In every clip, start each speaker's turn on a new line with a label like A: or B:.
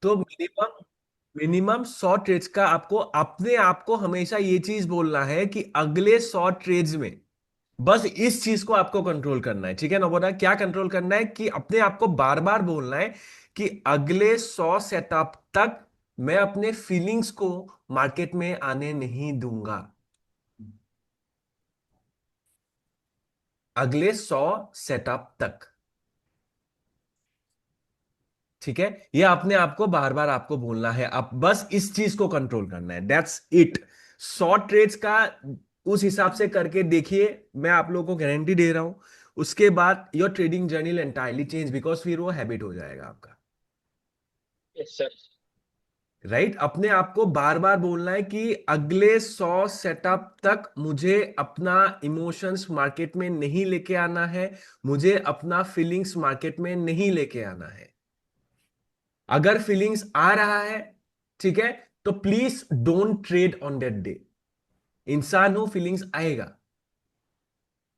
A: तो minimum minimum 100 trades का आपको अपने आप को हमेशा ये चीज बोलना है कि अगले 100 ट्रेड्स में बस इस चीज को आपको कंट्रोल करना है। ठीक है ना? बोला क्या कंट्रोल करना है कि अपने आप को बार बार बोलना है कि अगले 100 सेटअप तक मैं अपने फीलिंग्स को मार्केट में आने नहीं दूंगा। अगले 100 सेटअप तक। ठीक है? ये अपने आप को बार बार आपको बोलना है। आप बस इस चीज को कंट्रोल करना है, दैट्स इट। 100 ट्रेड्स का उस हिसाब से करके देखिए, मैं आप लोगों को गारंटी दे रहा हूं, उसके बाद your trading journey entirely change, because फिर वो हैबिट हो जाएगा आपका।
B: Yes sir.
A: राइट? अपने आप को बार बार बोलना है कि अगले 100 सेटअप तक मुझे अपना इमोशंस मार्केट में नहीं लेके आना है, मुझे अपना फीलिंग्स मार्केट में नहीं लेके आना है। अगर फीलिंग्स आ रहा है, ठीक है, तो please don't trade on that day. इंसान हो, फीलिंग्स आएगा।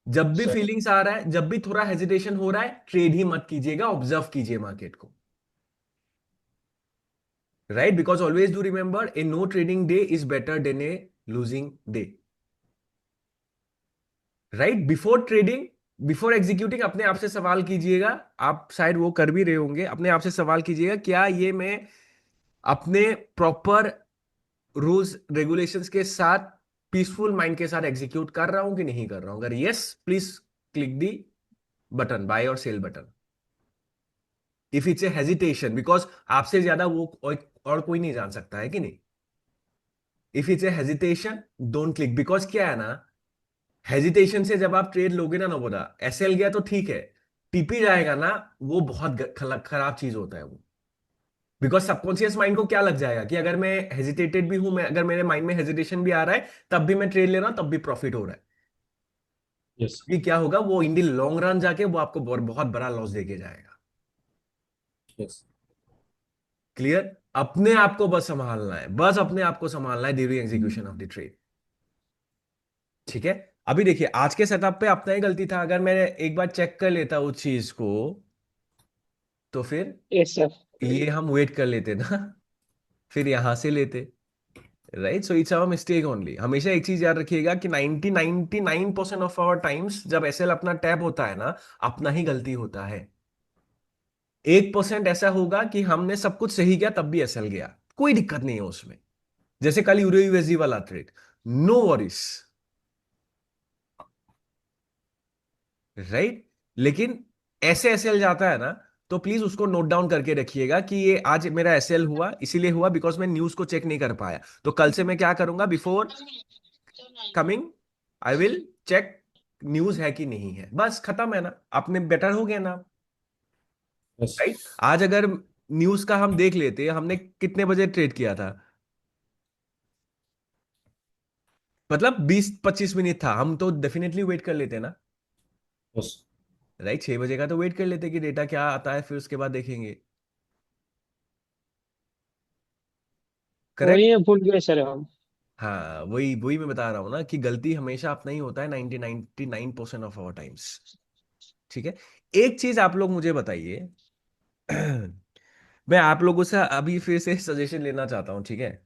A: जब भी
B: सर
A: फीलिंग्स आ रहा है, जब भी थोड़ा हेजिटेशन हो रहा है, ट्रेड ही मत कीजिएगा, ऑब्जर्व कीजिए मार्केट को। Right? Because always do remember, a no trading day is better than a losing day. Right? Before trading, before executing, अपने आप से सवाल कीजिएगा। आप शायद वो कर भी रहे होंगे। अपने आप से सवाल कीजिएगा, क्या ये मैं अपने प्रॉपर रूल्स रेगुलेशंस के साथ पीसफुल माइंड के साथ एग्जीक्यूट कर रहा हूं कि नहीं कर रहा हूं? अगर yes, please click the button, buy और sell button. If it's a hesitation, because आपसे ज्यादा वो और कोई नहीं जान सकता है कि नहीं। If it's a hesitation, don't click. Because क्या है ना, हेजिटेशन से जब आप ट्रेड लोगे ना, बोला एसएल गया तो ठीक है, टीपी जाएगा ना, वो बहुत खराब चीज होता है वो। बिकॉज सबकॉन्शियस माइंड को क्या लग जाएगा कि अगर मैं हेजिटेटेड भी हूं, मैं अगर मेरे माइंड में हेजिटेशन भी आ रहा है, तब भी मैं ट्रेड ले रहा हूं, तब भी प्रॉफिट हो रहा है।
B: यस
A: ये क्या होगा, वो इन दी लॉन्ग रन जाके वो आपको बहुत बहुत बड़ा लॉस देके जाएगा।
B: यस।
A: क्लियर? अपने आप को बस संभालना है, बस अपने आप को संभालना है during execution of the trade. ठीक है? अभी देखिए, आज के सेटअप पे अपना ही गलती था। अगर मैं एक बार चेक कर लेता उस चीज को, तो फिर
B: यस सर।
A: ये हम वेट कर लेते ना, फिर यहां से लेते। Right? So it's our mistake only. हमेशा एक चीज याद रखिएगा कि 99% ऑफ आवर टाइम्स जब एसएल अपना टैप होता है ना, अपना ही गलती होता है। 1% ऐसा होगा कि हमने सब कुछ सही किया तब भी एसएल गया, कोई दिक्कत नहीं है उसमें। जैसे कल यूरो यूएसडी वाला ट्रेड, नो वरीज। राइट? लेकिन ऐसे एसएल जाता है ना, तो प्लीज उसको नोट डाउन करके रखिएगा कि ये आज मेरा एसएल हुआ, इसीलिए हुआ बिकॉज मैं न्यूज को चेक नहीं कर पाया। तो कल से मैं क्या करूंगा, before coming I will check news है कि नहीं है। बस खत्म है ना, अपने बेटर हो गया ना।
B: Yes
A: right? आज अगर न्यूज का हम देख लेते, हमने कितने बजे ट्रेड किया था, मतलब 20-25 मिनट था, हम तो डेफिनेटली वेट कर लेते ना।
B: यस।
A: राइट? 6 बजे का तो वेट कर लेते कि डेटा क्या आता है, फिर उसके बाद देखेंगे। करेक्ट?
B: वही भूल गए सर हम।
A: हाँ, वही वही मैं बता रहा हूँ ना कि गलती हमेशा अपना ही होता है 99% ऑफ आवर टाइम्स। ठीक है? एक चीज आप लोग मुझे बताइए, मैं आप लोगों से अभी फिर से सजेशन लेना चाहता हूँ। ठीक है?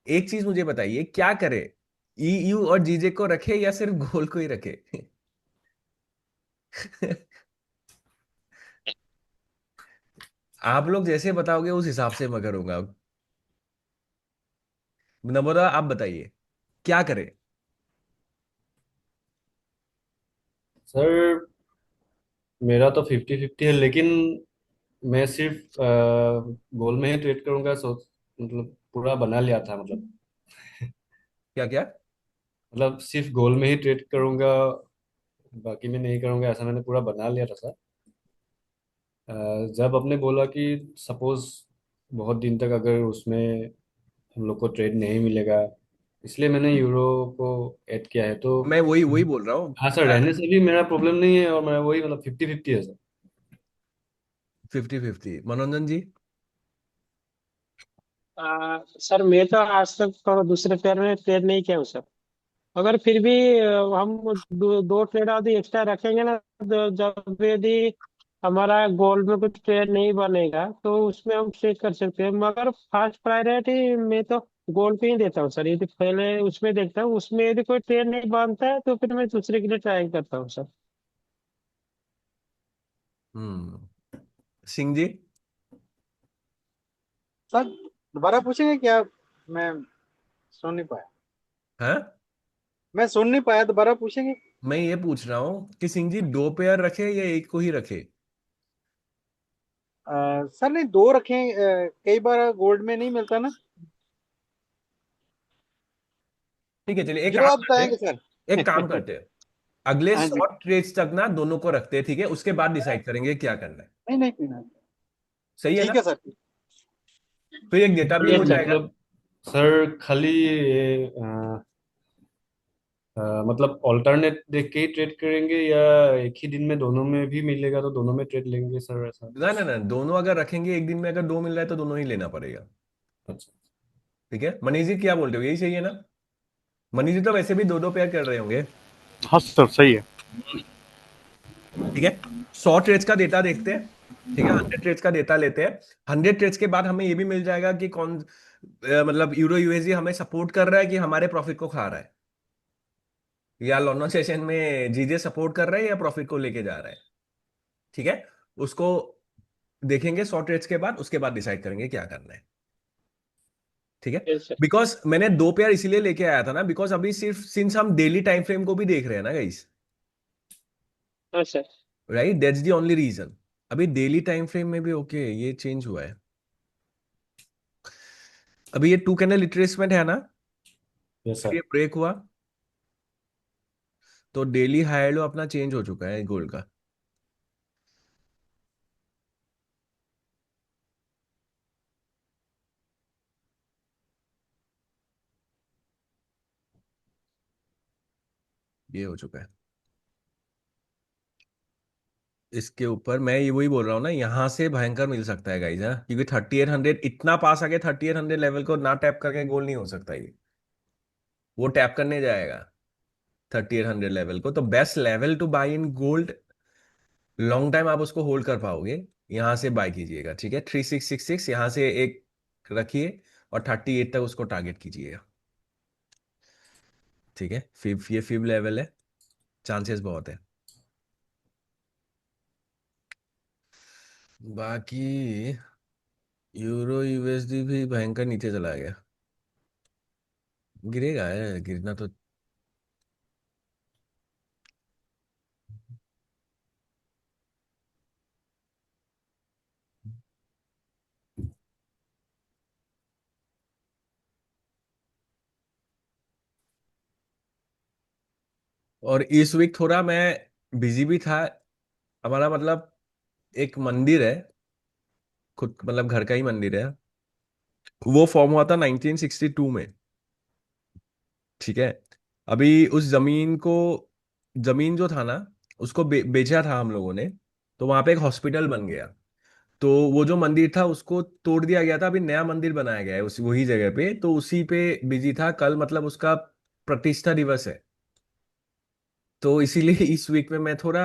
A: एक चीज मुझे बताइए, क्या करे, ईयू और जीजे को रखे या सिर्फ गोल को ही रखे? आप लोग जैसे बताओगे उस हिसाब से मैं करूंगा। नम्रता, आप बताइए क्या करे।
C: सर मेरा तो 50-50 है, लेकिन मैं सिर्फ गोल में ही ट्रेड करूंगा। सोच मतलब पूरा बना लिया था,
A: क्या क्या?
C: मतलब सिर्फ गोल में ही ट्रेड करूंगा, बाकी में नहीं करूंगा, ऐसा मैंने पूरा बना लिया था सर। जब आपने बोला कि सपोज बहुत दिन तक अगर उसमें हम लोग को ट्रेड नहीं मिलेगा, इसलिए मैंने यूरो को ऐड किया है। तो
A: मैं वही वही बोल रहा हूँ।
C: हाँ सर, रहने से भी मेरा प्रॉब्लम नहीं है, और मेरा वही मतलब 50-50 है सर।
A: 50-50। मनोरंजन जी?
B: सर मैं तो आज तक तो दूसरे पेयर में ट्रेड नहीं किया हूँ सर। अगर फिर भी हम दो ट्रेड आदि एक्स्ट्रा रखेंगे ना, तो जब यदि हमारा गोल में कुछ ट्रेड नहीं बनेगा तो उसमें हम ट्रेड कर सकते हैं, मगर फर्स्ट प्रायोरिटी मैं तो गोल पे ही देता हूँ सर। यदि पहले उसमें देखता हूँ, उसमें यदि कोई ट्रेड नहीं बनता है तो फिर मैं दूसरे के लिए ट्राई करता हूँ सर।
A: हम्म। सिंह जी।
D: सर दोबारा पूछेंगे क्या? मैं सुन नहीं पाया।
A: हाँ,
D: मैं सुन नहीं पाया, दोबारा पूछेंगे।
A: मैं ये पूछ रहा हूँ कि सिंह जी दो पेयर रखे या एक को ही रखे?
D: सर नहीं, दो रखें। कई बार गोल्ड में नहीं मिलता ना।
A: ठीक है, चलिए एक
D: जो
A: काम
D: आप
A: करते
D: बताएंगे
A: हैं।
D: सर।
A: एक काम करते हैं, अगले
D: हाँ जी।
A: शॉर्ट ट्रेड्स तक ना दोनों को रखते हैं, ठीक है? उसके बाद डिसाइड करेंगे क्या करना है।
D: नहीं नहीं पीना।
A: सही है ना?
D: ठीक है सर।
A: फिर एक डेटा भी
B: ये
A: हो
B: सर।
A: जाएगा।
C: मतलब सर खाली ये मतलब ऑल्टरनेट देख के ही ट्रेड करेंगे, या एक ही दिन में दोनों में भी मिलेगा तो दोनों में ट्रेड लेंगे सर, ऐसा
A: ना ना
C: कुछ?
A: ना, दोनों अगर रखेंगे एक दिन में, अगर दो मिल रहा है तो दोनों ही लेना पड़ेगा।
C: अच्छा।
A: ठीक है, मनीष जी क्या बोलते हो, यही सही है ना? मनीष जी तो वैसे भी दो दो पेयर कर रहे होंगे।
E: हाँ सर, सही है।
A: ठीक है, 100 ट्रेड्स का डेटा देखते हैं। ठीक है, 100 ट्रेड्स का डेटा लेते हैं। 100 ट्रेड्स के बाद हमें ये भी मिल जाएगा कि कौन मतलब यूरो यूएसडी हमें सपोर्ट कर रहा है कि हमारे प्रॉफिट को खा रहा है, या लॉन्ग सेशन में जीजे सपोर्ट कर रहा है या प्रॉफिट को लेके जा रहा है। ठीक है, उसको देखेंगे 100 ट्रेड्स के बाद, उसके बाद डिसाइड करेंगे क्या करना है। ठीक है,
B: ये सर।
A: बिकॉज मैंने दो पेयर इसीलिए लेके आया था ना, बिकॉज अभी सिर्फ सिंस हम डेली टाइम फ्रेम को भी देख रहे हैं ना गाइस,
B: हाँ sir.
A: Right? That's the only reason. अभी डेली टाइम फ्रेम में भी ओके ये चेंज हुआ है। अभी ये 2 कैंडल रिट्रेसमेंट है ना,
C: यस
A: फिर
C: सर।
A: ये ब्रेक हुआ, तो डेली हाई लो अपना चेंज हो चुका है गोल्ड का। ये हो चुका है। इसके ऊपर मैं ये वही बोल रहा हूँ ना, यहाँ से भयंकर मिल सकता है गाइज, हाँ, क्योंकि 3800 इतना पास आके 3800 लेवल को ना टैप करके गोल नहीं हो सकता ये। वो टैप करने जाएगा 3800 लेवल को, तो best level two by in gold, long time आप उसको होल्ड कर पाओगे, यहाँ से बाय कीजिएगा। ठीक है, 3666 यहाँ से एक रखिए, और 38 तक उसको टारगेट कीजिएगा। ठीक है, फिब, ये फिब लेवल है, चांसेस बहुत है। बाकी यूरो यूएसडी भी भयंकर नीचे चला गया, गिरेगा है, गिरना तो। और इस वीक थोड़ा मैं बिजी भी था। हमारा मतलब एक मंदिर है, खुद मतलब घर का ही मंदिर है, वो फॉर्म हुआ था 1962 में। ठीक है, अभी उस जमीन को, जमीन जो था ना, उसको बेचा था हम लोगों ने, तो वहां पे एक हॉस्पिटल बन गया। तो वो जो मंदिर था उसको तोड़ दिया गया था, अभी नया मंदिर बनाया गया है उसी वही जगह पे, तो उसी पे बिजी था कल, मतलब उसका प्रतिष्ठा दिवस है। तो इसीलिए इस वीक में मैं थोड़ा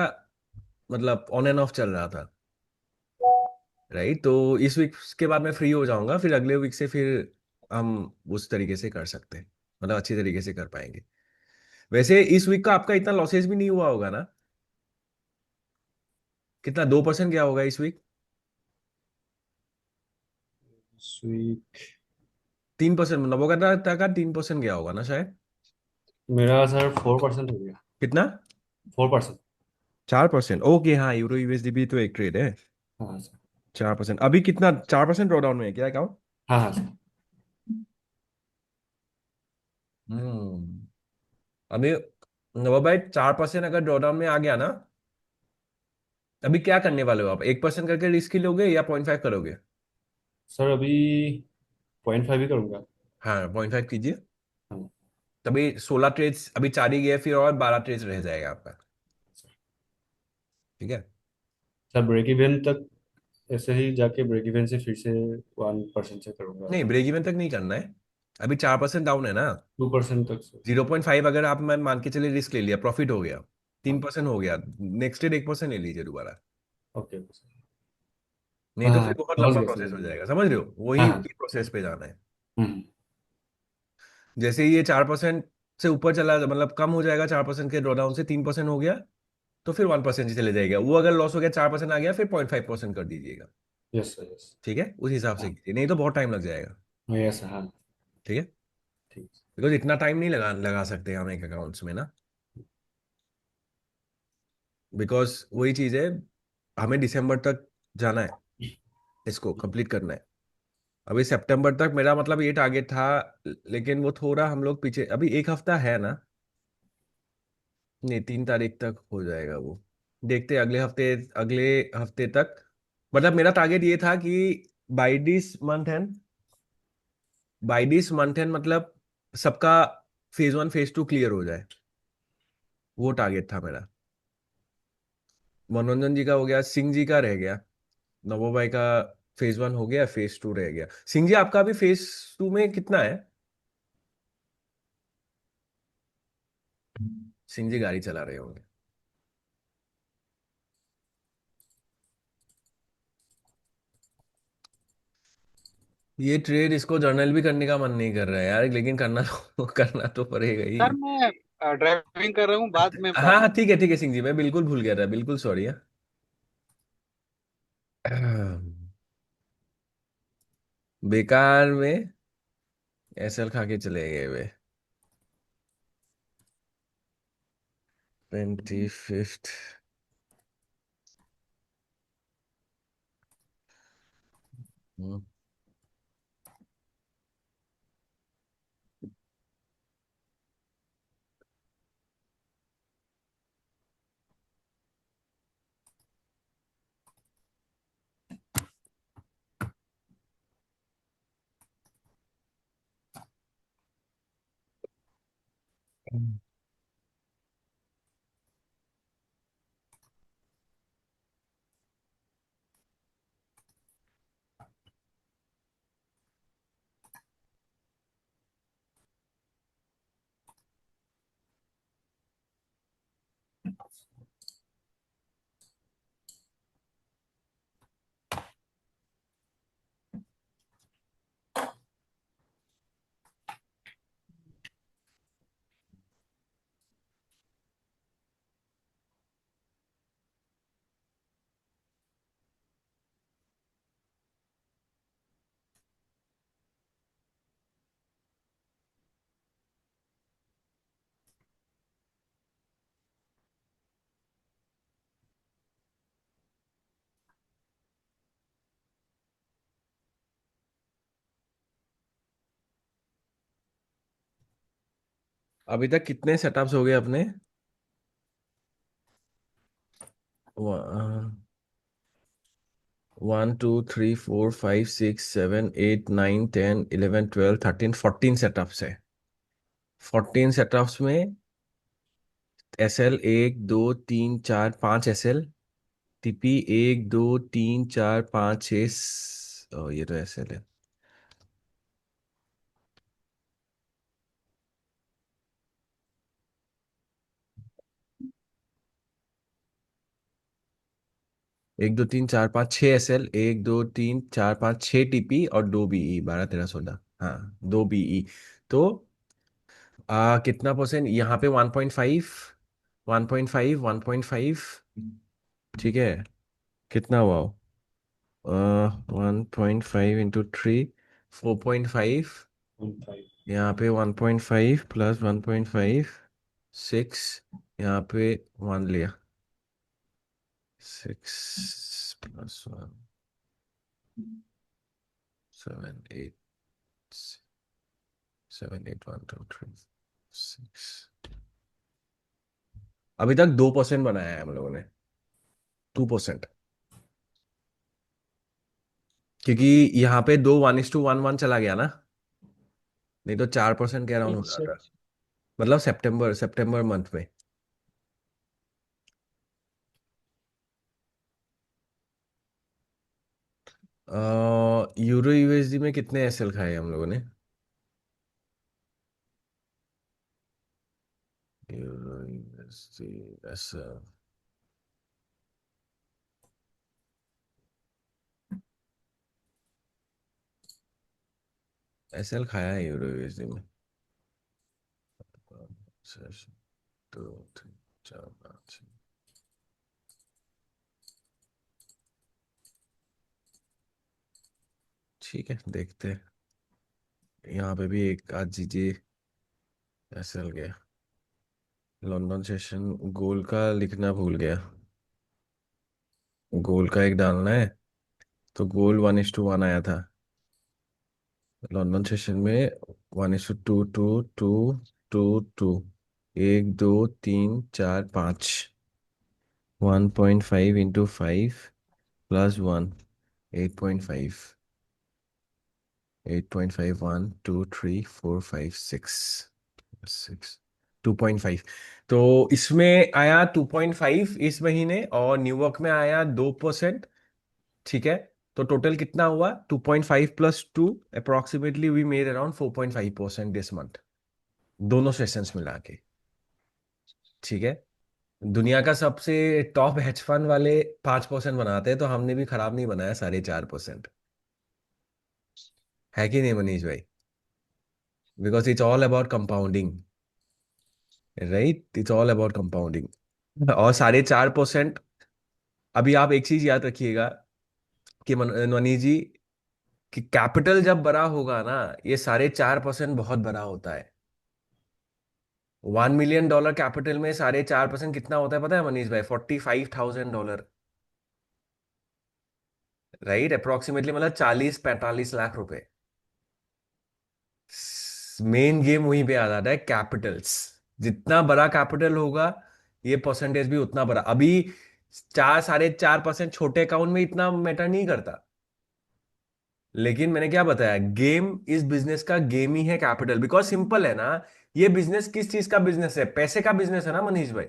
A: मतलब ऑन एंड ऑफ चल रहा था, राइट? तो इस वीक के बाद मैं फ्री हो जाऊंगा, फिर अगले वीक से फिर हम उस तरीके से कर सकते हैं, मतलब अच्छी तरीके से कर पाएंगे। वैसे इस वीक का आपका इतना लॉसेस भी नहीं हुआ होगा ना? कितना, 2% क्या होगा इस वीक?
C: स्वीट।
A: 3%, नवोगता का 3% गया होगा ना शायद।
C: मेरा सर 4% हो गया।
A: कितना?
C: 4%।
A: 4%, ओके। हाँ, यूरो यूएसडी भी तो एक ट्रेड है।
C: हाँ सर।
A: 4%, अभी कितना, 4% ड्रॉडाउन में है क्या अकाउंट?
C: हाँ हाँ सर।
A: हम्म। अभी नवा भाई 4% अगर ड्रॉडाउन में आ गया ना, अभी क्या करने वाले हो आप? 1% करके रिस्क ही लोगे या 0.5 करोगे?
C: सर अभी 0.5 ही करूँगा।
A: हाँ, 0.5 कीजिए।
C: हाँ।
A: तभी 16 ट्रेड्स अभी 4 ही गए, फिर और 12 ट्रेड्स रह जाएगा आपका। ठीक है।
C: सर ब्रेक इवन तक ऐसे ही जाके ब्रेक इवन से फिर से 1% से करूँगा।
A: नहीं, ब्रेक इवन तक नहीं करना है, अभी 4% डाउन है ना।
C: 2% तक सर।
A: 0.5 अगर आप, मैं मान के चलिए रिस्क ले लिया, प्रॉफिट हो गया,
C: हाँ।
A: 3% हो गया, नेक्स्ट डे 1% ले लीजिए दोबारा।
C: Okay okay sir.
A: नहीं
C: हाँ
A: तो
C: हाँ,
A: फिर बहुत
C: समझ
A: लंबा
C: गया
A: प्रोसेस
C: समझ
A: हो
C: गया।
A: जाएगा, समझ रहे हो,
C: हाँ
A: वही
C: हाँ।
A: वही प्रोसेस पे जाना है।
C: हम्म।
A: जैसे ही ये 4% से ऊपर चला, मतलब कम हो जाएगा 4% के ड्रॉडाउन से, 3% हो गया तो फिर 1% ही चले जाएगा। वो अगर लॉस हो गया, 4% आ गया, फिर 0.5% कर दीजिएगा।
C: Yes sir yes.
A: ठीक है, उस हिसाब से
C: हाँ
A: कीजिए, नहीं तो बहुत टाइम लग जाएगा।
C: यस हाँ।
A: ठीक है,
C: ठीक।
A: बिकॉज इतना टाइम नहीं लगा लगा सकते हम एक अकाउंट्स में ना। बिकॉज वही चीज है, हमें दिसंबर तक जाना है, इसको कंप्लीट करना है। अभी सितंबर तक मेरा मतलब ये टारगेट था, लेकिन वो थोड़ा हम लोग पीछे, अभी एक हफ्ता है ना। नहीं, 3 तारीख तक हो जाएगा वो। देखते हैं अगले हफ्ते तक। मतलब मेरा टारगेट ये था कि बाई दिस मंथ एंड मतलब सबका फेज 1 फेज 2 क्लियर हो जाए, वो टारगेट था मेरा। मनोरंजन जी का हो गया, सिंह जी का रह गया, नवो भाई का फेज 1 हो गया, फेज 2 रह गया। सिंह जी आपका अभी फेज 2 में कितना है? सिंह जी गाड़ी चला रहे होंगे। ये ट्रेड इसको जर्नल भी करने का मन नहीं कर रहा है यार, लेकिन करना तो करना तो पड़ेगा ही।
D: सर मैं ड्राइविंग कर रहा हूँ, बाद में
A: हाँ
D: बात
A: हाँ,
D: करता
A: ठीक है ठीक है सिंह जी, मैं बिल्कुल भूल गया था, बिल्कुल सॉरी। बेकार में एसएल खा के चले गए वे। 25th। अभी तक कितने सेटअप्स हो गए अपने? 1 2 3 4 5 6 7 8 9 10 11 12 13 14 सेटअप्स है। 14 सेटअप्स में SL 1 2 3 4 5 SL, TP 1 2 3 4 5 6, ये तो SL है। एक दो तीन चार पाँच छः SL, 1 2 3 4 5 6 TP और 2 BE, 12 13 16, हाँ 2 BE। तो कितना परसेंट यहाँ पे? 1.5, 1.5, 1.5। ठीक है, कितना हुआ? 1.5 इंटू 3, 4.5।
C: 1.5।
A: यहाँ पे 1.5 प्लस 1.5, 6। यहाँ पे 1 लिया, 6 + 1, 7 8, 7 8 1 2 3 6। अभी तक 2% बनाया है हम लोगों ने, 2%। क्योंकि यहाँ पे 1:1:1 चला गया ना, नहीं तो 4% के अराउंड हो
B: अच्छा
A: जाता। मतलब सितंबर सितंबर मंथ में। यूरो USD में कितने SL खाए हम लोगों ने? यूरो USD SL एसएल खाया है यूरो यूएसडी में। 2 3 4 5। ठीक है, देखते हैं। यहाँ पे भी एक आज जीजे एसएल गया। लंदन सेशन गोल का लिखना भूल गया। गोल का एक डालना है। तो गोल 1:1 आया था लंदन सेशन में। 1:2 2 2 2 एक 2 3 4 5। 1.5 इंटू 5 प्लस 1। 8.5। 8.5 1 2 3 4 5 6। 2.5। तो इसमें आया 2.5 इस महीने, और न्यूयॉर्क में आया 2%। ठीक है। तो टोटल कितना हुआ? 2.5 plus 2, approximately we made around 4.5% this month, दोनों सेशंस मिला के। ठीक है। दुनिया का सबसे टॉप हेज फंड वाले 5% बनाते हैं, तो हमने भी खराब नहीं बनाया 4.5%। है कि नहीं मनीष भाई? Because it's all about compounding. Right, it's all about compounding. और 4.5%। अभी आप एक चीज याद रखिएगा कि मनीष जी, कि कैपिटल जब बड़ा होगा ना, ये 4.5% बहुत बड़ा होता है। $1 million कैपिटल में 4.5% कितना होता है पता है मनीष भाई? $45,000। राइट, अप्रोक्सीमेटली मतलब 40-45 लाख रुपए। मेन गेम वहीं पे आ जाता है, कैपिटल्स। जितना बड़ा कैपिटल होगा, ये परसेंटेज भी उतना बड़ा। अभी 4-4.5% छोटे अकाउंट में इतना मैटर नहीं करता। लेकिन मैंने क्या बताया, गेम, इस बिजनेस का गेम ही है कैपिटल। बिकॉज सिंपल है ना, ये बिजनेस किस चीज का बिजनेस है? पैसे का बिजनेस है ना मनीष भाई।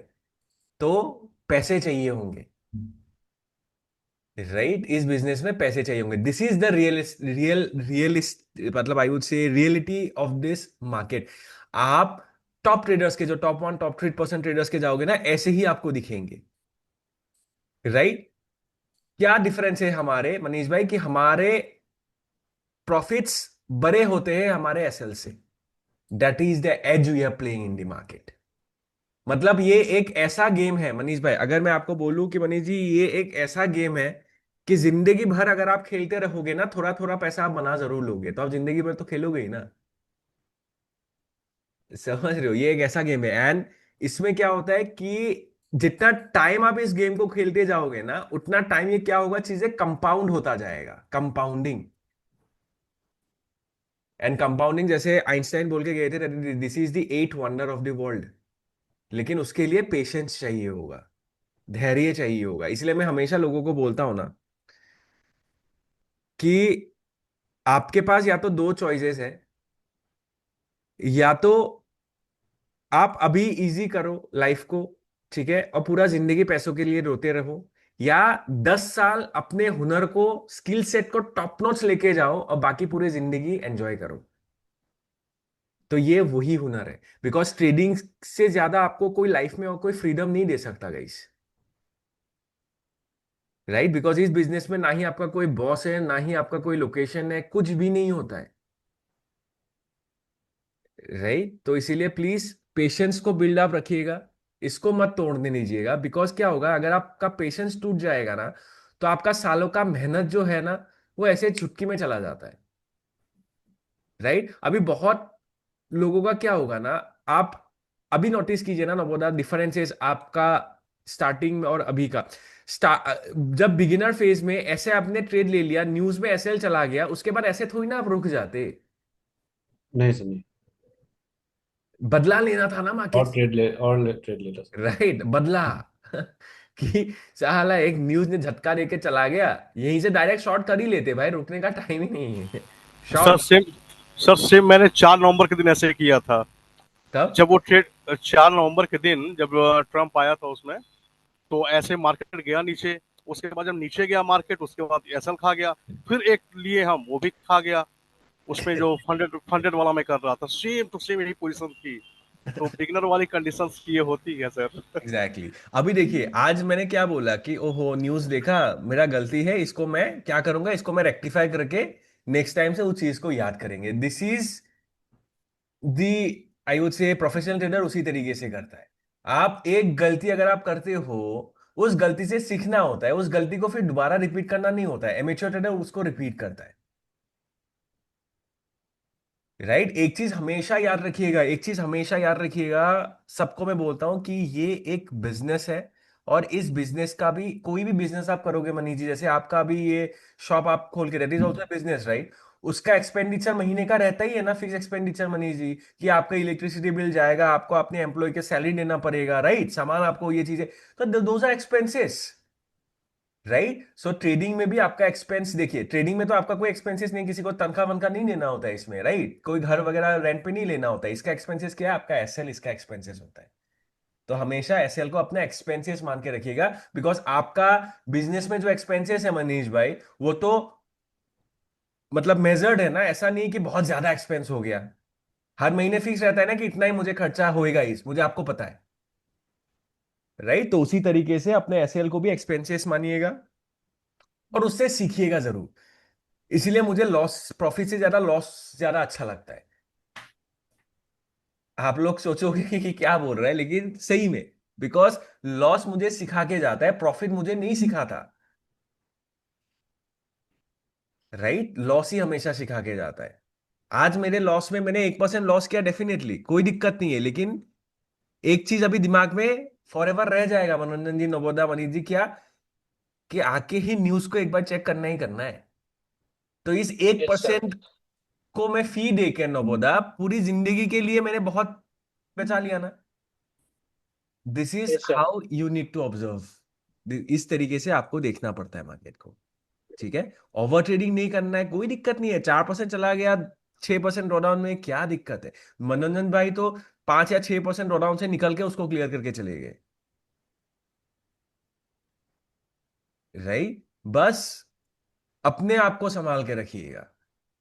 A: तो पैसे चाहिए होंगे। राइट, इस बिजनेस में पैसे चाहिए होंगे। दिस इज द रियलिस्ट, मतलब आई वुड से रियलिटी ऑफ दिस मार्केट। आप टॉप ट्रेडर्स के, जो टॉप 1 टॉप 3% ट्रेडर्स के जाओगे ना, ऐसे ही आपको दिखेंगे। राइट। क्या डिफरेंस है हमारे मनीष भाई, कि हमारे प्रॉफिट्स बड़े होते हैं हमारे एसएल से। That is the edge we are playing in the market. मतलब ये एक ऐसा गेम है मनीष भाई, अगर मैं आपको बोलूं कि मनीष जी ये एक ऐसा गेम है कि जिंदगी भर अगर आप खेलते रहोगे ना, थोड़ा थोड़ा पैसा आप बना जरूर लोगे, तो आप जिंदगी भर तो खेलोगे ही ना। समझ रहे हो? ये एक ऐसा गेम है। एंड इसमें क्या होता है कि जितना टाइम आप इस गेम को खेलते जाओगे ना, उतना टाइम ये क्या होगा, चीजें कंपाउंड होता जाएगा, कंपाउंडिंग। एंड कंपाउंडिंग, जैसे आइंस्टाइन बोल के गए थे, this is the 8 wonder of the world. लेकिन उसके लिए पेशेंस चाहिए होगा, धैर्य चाहिए होगा। इसलिए मैं हमेशा लोगों को बोलता हूं ना, कि आपके पास या तो दो चॉइसेस है। या तो आप अभी इजी करो लाइफ को, ठीक है, और पूरा जिंदगी पैसों के लिए रोते रहो। या 10 साल अपने हुनर को, स्किल सेट को टॉप नॉच लेके जाओ, और बाकी पूरी जिंदगी एंजॉय करो। तो ये वही हुनर है। बिकॉज ट्रेडिंग से ज्यादा आपको कोई लाइफ में और कोई फ्रीडम नहीं दे सकता गाइस। राइट, बिकॉज इस बिजनेस में ना ही आपका कोई बॉस है, ना ही आपका कोई लोकेशन है, कुछ भी नहीं होता है। राइट, तो इसीलिए प्लीज पेशेंस को बिल्ड अप रखिएगा, इसको मत तोड़ने दीजिएगा। बिकॉज क्या होगा, अगर आपका पेशेंस टूट जाएगा ना, तो आपका सालों का मेहनत जो है ना, वो ऐसे चुटकी में चला जाता है। राइट, अभी बहुत लोगों का क्या होगा ना, आप अभी नोटिस कीजिए ना, नवोदा, डिफरेंसेस आपका स्टार्टिंग में और अभी का। जब बिगिनर फेज में ऐसे आपने ट्रेड ले लिया, न्यूज में एसएल चला गया, उसके बाद ऐसे थोड़ी ना आप रुक जाते।
C: नहीं सर, नहीं।
A: बदला लेना था ना मार्केट।
C: और ट्रेड लेता सर।
A: राइट, बदला। कि साला एक न्यूज ने झटका देके चला गया, यहीं से डायरेक्ट शॉर्ट कर ही लेते भाई, रुकने का टाइम ही नहीं है।
E: Sir
A: short.
E: Same sir same मैंने 4 नवंबर के दिन ऐसे किया था।
A: तब
E: जब वो ट्रेड 4 नवंबर के दिन जब ट्रम्प आया था उसमें, तो ऐसे मार्केट गया नीचे। उसके बाद जब नीचे गया मार्केट, उसके बाद एसएल खा गया। फिर एक लिए हम, वो भी खा गया। उसमें जो फंडेड फंडेड वाला मैं कर रहा था, सेम टू सेम यही पोजीशन थी। तो बिगनर वाली कंडीशंस की ये होती है सर।
A: एग्जैक्टली अभी देखिए, आज मैंने क्या बोला कि ओहो न्यूज देखा, मेरा गलती है, इसको मैं क्या करूंगा, इसको मैं रेक्टिफाई करके नेक्स्ट टाइम से उस चीज को याद करेंगे। This is the, I would से प्रोफेशनल ट्रेडर उसी तरीके से करता है। आप एक गलती अगर आप करते हो, उस गलती से सीखना होता है, उस गलती को फिर दोबारा रिपीट करना नहीं होता है। एमेच्योर ट्रेडर उसको रिपीट करता है। राइट, एक चीज हमेशा याद रखिएगा, एक चीज हमेशा याद रखिएगा, सबको मैं बोलता हूं कि ये एक बिजनेस है। और इस बिजनेस का भी, कोई भी बिजनेस आप करोगे मनीष जी, जैसे आपका अभी ये शॉप आप खोल के, that is also business right. उसका एक्सपेंडिचर महीने का रहता ही है ना, फिक्स एक्सपेंडिचर मनीष जी, कि आपका इलेक्ट्रिसिटी बिल जाएगा, आपको अपने एम्प्लॉय के सैलरी देना पड़ेगा, राइट, सामान आपको, ये चीजें, तो those are expenses, right. So trading में भी आपका एक्सपेंस देखिए, ट्रेडिंग में तो आपका कोई एक्सपेंसेस नहीं, किसी को तनख्वाह वनखा नहीं देना होता है इसमें, राइट, कोई घर वगैरह रेंट पे नहीं लेना होता है। इसका एक्सपेंसेस क्या है? आपका एसएल, इसका एक्सपेंसेस होता है। तो हमेशा एसएल को अपना एक्सपेंसेस मान के रखिएगा, बिकॉज आपका बिजनेस में जो एक्सपेंसेस है मनीष भाई, वो तो मतलब मेजर्ड है ना, ऐसा नहीं कि बहुत ज्यादा एक्सपेंस हो गया। हर महीने फिक्स रहता है ना कि इतना ही मुझे खर्चा होएगा, इस मुझे आपको पता है, राइट। तो उसी तरीके से अपने एसएल को भी एक्सपेंसेस मानिएगा और उससे सीखिएगा जरूर। इसीलिए मुझे लॉस, प्रॉफिट से ज्यादा लॉस ज्यादा अच्छा लगता है। आप लोग सोचोगे कि क्या बोल रहा है, लेकिन सही में, बिकॉज लॉस मुझे सिखा के जाता है, प्रॉफिट मुझे नहीं सिखाता, राइट। लॉस ही हमेशा सिखा के जाता है। आज मेरे लॉस में मैंने 1% लॉस किया, डेफिनेटली कोई दिक्कत नहीं है, लेकिन एक चीज अभी दिमाग में फॉर एवर रह जाएगा मनोरंजन जी, नवोदा, मनीष जी, क्या, कि आके ही न्यूज को एक बार चेक करना ही करना है। तो इस एक
B: यस सर।
A: परसेंट को मैं फी देकर नवोदा पूरी जिंदगी के लिए मैंने बहुत बचा लिया ना। This is
B: yes sir.
A: How you need to observe. इस तरीके से आपको देखना पड़ता है मार्केट को, ठीक है। ओवर ट्रेडिंग नहीं करना है, कोई दिक्कत नहीं है। 4% चला गया, 6% ड्रॉडाउन में, क्या दिक्कत है? मनोरंजन भाई तो 5 या 6% ड्रॉडाउन से निकल के उसको क्लियर करके चले गए, राइट। बस अपने आप को संभाल के रखिएगा।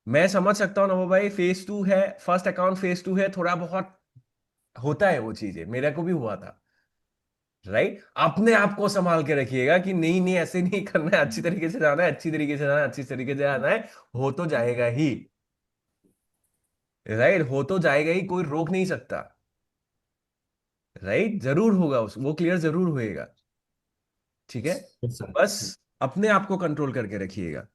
A: मैं समझ सकता हूँ ना वो भाई, फेज 2 है, फर्स्ट अकाउंट फेज 2 है, थोड़ा बहुत होता है, वो चीजें मेरे को भी हुआ था, राइट। अपने आप को संभाल के रखिएगा कि नहीं नहीं ऐसे नहीं करना है, अच्छी तरीके से जाना है, अच्छी तरीके से जाना है, अच्छी तरीके से जाना है। हो तो जाएगा ही, राइट, हो तो जाएगा ही, कोई रोक नहीं सकता, राइट। जरूर होगा, उस वो क्लियर जरूर होएगा, ठीक है।
C: यस
A: तो
C: सर।
A: बस अपने आप को कंट्रोल करके रखिएगा।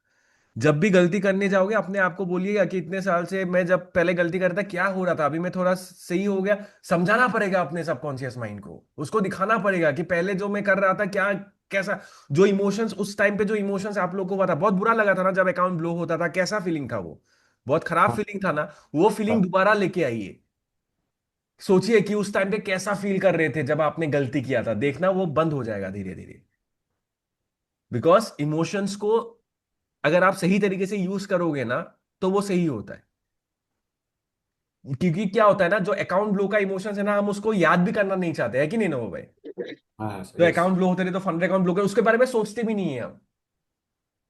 A: जब भी गलती करने जाओगे, अपने आप को बोलिएगा कि इतने साल से मैं जब पहले गलती करता क्या हो रहा था, अभी मैं थोड़ा सही हो गया। समझाना पड़ेगा अपने सबकॉन्शियस माइंड को, उसको दिखाना पड़ेगा कि पहले जो मैं कर रहा था क्या, कैसा, जो इमोशंस उस टाइम पे, जो इमोशंस आप लोगों को हुआ था, बहुत बुरा लगा था ना जब अकाउंट ब्लो होता था, कैसा फीलिंग था वो, बहुत खराब
C: हाँ
A: फीलिंग था ना। वो फीलिंग
C: हाँ।
A: दोबारा लेके आइए। सोचिए कि उस टाइम पे कैसा फील कर रहे थे जब आपने गलती किया था, देखना वो बंद हो जाएगा धीरे धीरे। बिकॉज इमोशंस को अगर आप सही तरीके से यूज करोगे ना, तो वो सही होता है। क्योंकि क्या होता है ना, जो अकाउंट ब्लो का इमोशंस है ना, हम उसको याद भी करना नहीं चाहते हैं, कि नहीं ना वो भाई।
C: हाँ हाँ सर,
A: जो
C: यस।
A: अकाउंट ब्लो होते रहे, तो फंड अकाउंट ब्लो कर, उसके बारे में सोचते भी नहीं है हम,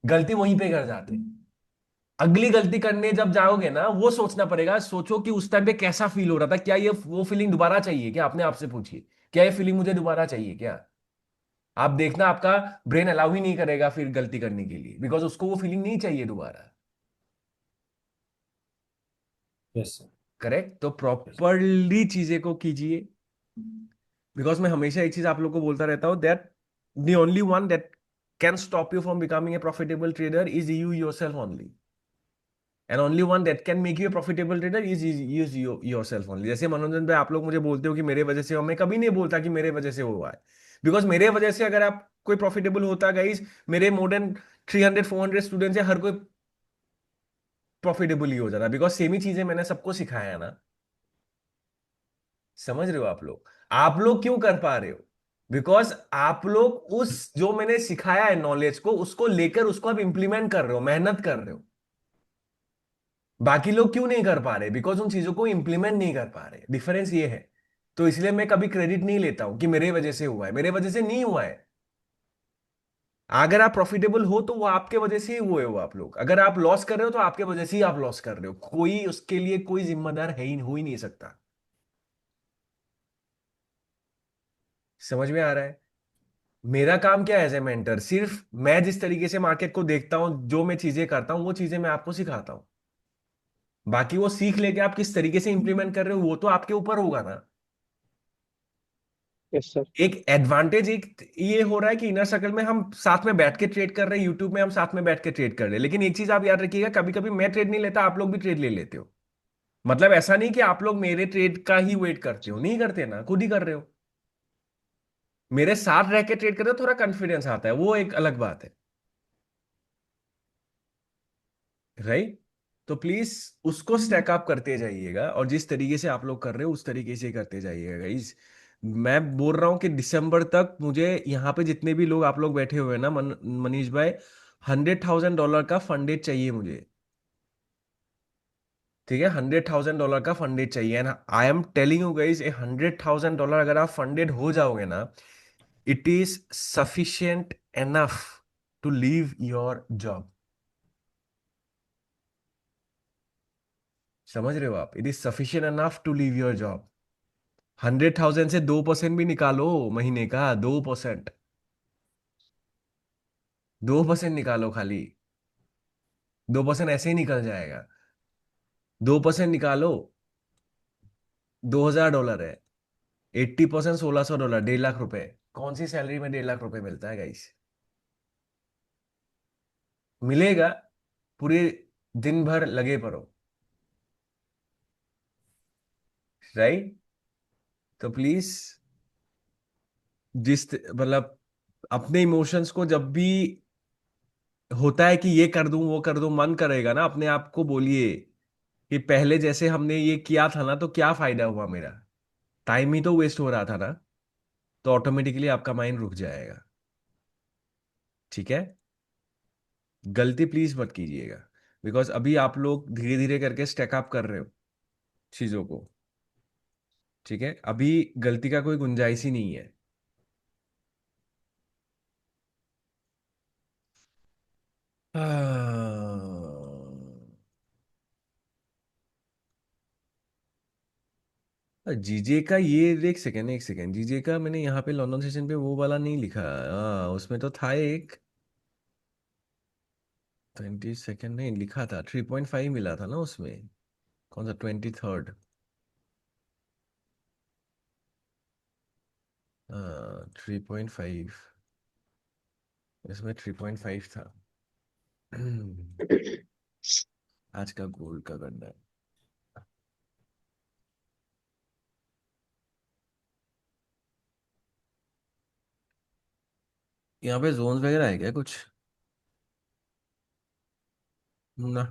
A: गलती वहीं पे कर जाते हैं। अगली गलती करने जब जाओगे ना, वो सोचना पड़ेगा, सोचो कि उस टाइम पे कैसा फील हो रहा था, क्या ये वो फीलिंग दोबारा चाहिए क्या, अपने आप से पूछिए, क्या ये फीलिंग मुझे दोबारा चाहिए क्या। आप देखना, आपका ब्रेन अलाउ ही नहीं करेगा फिर गलती करने के लिए, बिकॉज उसको वो फीलिंग नहीं चाहिए दोबारा,
C: यस सर।
A: करेक्ट। तो
C: यस।
A: प्रॉपरली चीजें को कीजिए। बिकॉज मैं हमेशा एक चीज आप लोग को बोलता रहता हूं, that the only one that can stop you from becoming a profitable trader is you yourself only. And only one that can make U A profitable trader is yourself only. जैसे मनोरंजन भाई, आप लोग मुझे बोलते हो कि मेरे वजह से हो, मैं कभी नहीं बोलता कि मेरे वजह से हुआ है। बिकॉज मेरे वजह से अगर आप कोई प्रॉफिटेबल होता गाइज, मेरे मोर देन 300-400 स्टूडेंट्स है, हर कोई प्रॉफिटेबल ही हो जाता, बिकॉज सेम ही चीजें मैंने सबको सिखाया है ना। समझ रहे हो आप लोग क्यों कर पा रहे हो? बिकॉज आप लोग उस जो मैंने सिखाया है नॉलेज को, उसको लेकर उसको आप इंप्लीमेंट कर रहे हो, मेहनत कर रहे हो। बाकी लोग क्यों नहीं कर पा रहे? बिकॉज उन चीजों को इंप्लीमेंट नहीं कर पा रहे, डिफरेंस ये है। तो इसलिए मैं कभी क्रेडिट नहीं लेता हूं कि मेरे वजह से हुआ है, मेरे वजह से नहीं हुआ है। अगर आप प्रॉफिटेबल हो तो वो आपके वजह से ही हुए हो आप लोग, अगर आप लॉस कर रहे हो तो आपके वजह से ही आप लॉस कर रहे हो, कोई उसके लिए कोई जिम्मेदार है ही, हो ही नहीं सकता। समझ में आ रहा है? मेरा काम क्या है एज ए मेंटर, सिर्फ मैं जिस तरीके से मार्केट को देखता हूँ, जो मैं चीजें करता हूँ, वो चीजें मैं आपको सिखाता हूँ। बाकी वो सीख लेके आप किस तरीके से इंप्लीमेंट कर रहे हो वो तो आपके ऊपर होगा ना।
B: Yes sir.
A: एक एडवांटेज एक ये हो रहा है कि इनर सर्कल में हम साथ में बैठ के ट्रेड कर रहे हैं, यूट्यूब में हम साथ में बैठ के ट्रेड कर रहे हैं, लेकिन एक चीज आप याद रखिएगा, कभी कभी मैं ट्रेड नहीं लेता, आप लोग भी ट्रेड ले लेते हो। मतलब ऐसा नहीं कि आप लोग मेरे ट्रेड का ही वेट करते हो, नहीं करते ना, खुद ही कर रहे हो। मेरे साथ रह के ट्रेड कर रहे हो, थोड़ा कॉन्फिडेंस आता है, वो एक अलग बात है। राइट। तो प्लीज उसको स्टैक अप करते जाइएगा, और जिस तरीके से आप लोग कर रहे हो उस तरीके से करते जाइएगा गाइस। मैं बोल रहा हूँ कि दिसंबर तक मुझे यहाँ पे जितने भी लोग आप लोग बैठे हुए हैं ना, मनीष भाई, $100,000 का फंडेड चाहिए मुझे। ठीक है, $100,000 का फंडेड चाहिए, and I am telling you guys, $100,000 अगर आप फंडेड हो जाओगे ना, it is sufficient enough to leave your job. समझ रहे हो आप? It is sufficient enough to leave your job. 100,000 से 2% भी निकालो महीने का, 2%। 2% निकालो खाली, 2% ऐसे ही निकल जाएगा। 2% निकालो, $2,000 है। 80% $1,600, $1.5 लाख। कौन सी सैलरी में $1.5 लाख मिलता है गाइस? मिलेगा, पूरे दिन भर लगे पड़ो। राइट। तो प्लीज, मतलब अपने इमोशंस को जब भी होता है कि ये कर दूं वो कर दूं, मन करेगा ना, अपने आप को बोलिए कि पहले जैसे हमने ये किया था ना, तो क्या फायदा हुआ मेरा, टाइम ही तो वेस्ट हो रहा था ना। तो ऑटोमेटिकली आपका माइंड रुक जाएगा। ठीक है। गलती प्लीज मत कीजिएगा, बिकॉज अभी आप लोग धीरे धीरे करके स्टेकअप कर रहे हो चीजों को। ठीक है, अभी गलती का कोई गुंजाइश ही नहीं है। जीजे का ये, एक सेकेंड एक सेकेंड, जीजे का मैंने यहाँ पे लंदन सेशन पे वो वाला नहीं लिखा। हाँ, उसमें तो था एक 22 नहीं लिखा था, 3.5 मिला था ना उसमें। कौन सा 23rd? 3.5, इसमें 3.5 था। आज का गोल्ड का गड्ढा। यहाँ पे जोन्स वगैरह है क्या कुछ? ना।